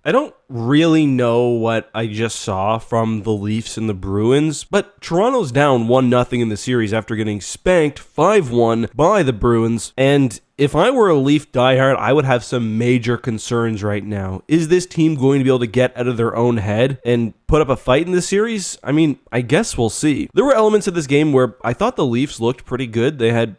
I don't really know what I just saw from the Leafs and the Bruins, but Toronto's down 1-0 in the series after getting spanked 5-1 by the Bruins, and if I were a Leaf diehard, I would have some major concerns right now. Is this team going to be able to get out of their own head and put up a fight in this series? I mean, I guess we'll see. There were elements of this game where I thought the Leafs looked pretty good. They had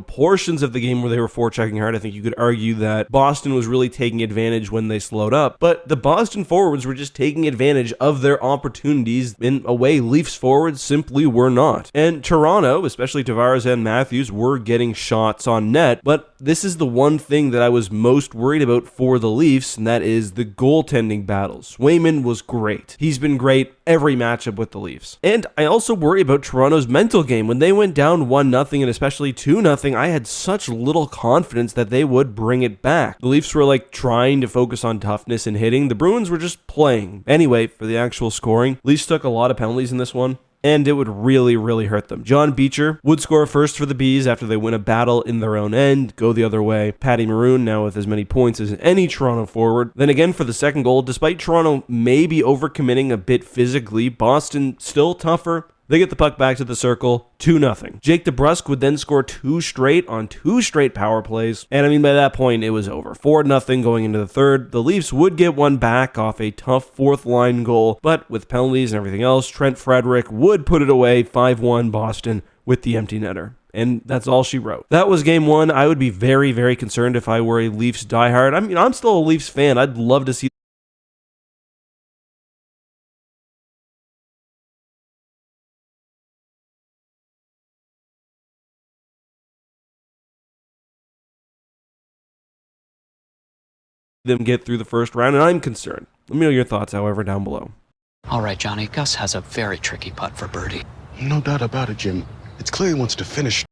portions of the game where they were forechecking hard. I think you could argue that Boston was really taking advantage when they slowed up, but the Boston forwards were just taking advantage of their opportunities in a way Leafs forwards simply were not. And Toronto, especially Tavares and Matthews, were getting shots on net, but this is the one thing that I was most worried about for the Leafs, and that is the goaltending battles. Swayman was great. He's been great every matchup with the Leafs. And I also worry about Toronto's mental game. When they went down 1-0 and especially 2-0, I had such little confidence that they would bring it back. The Leafs were like trying to focus on toughness and hitting. The Bruins were just playing. Anyway, for the actual scoring, Leafs took a lot of penalties in this one, and it would really, really hurt them. John Beecher would score first for the Bees after they win a battle in their own end, go the other way. Patty Maroon now with as many points as any Toronto forward. Then again for the second goal, despite Toronto maybe overcommitting a bit physically, Boston still tougher. They get the puck back to the circle, 2-0. Jake DeBrusk would then score two straight power plays. And I mean, by that point, it was over. 4-0 going into the third. The Leafs would get one back off a tough fourth line goal, but with penalties and everything else, Trent Frederick would put it away, 5-1 Boston with the empty netter. And that's all she wrote. That was game one. I would be very, very concerned if I were a Leafs diehard. I mean, I'm still a Leafs fan. I'd love to see them get through the first round, and I'm concerned. Let me know your thoughts, however, down below. All right, Johnny, Gus has a very tricky putt for birdie. No doubt about it, Jim. It's clear he wants to finish.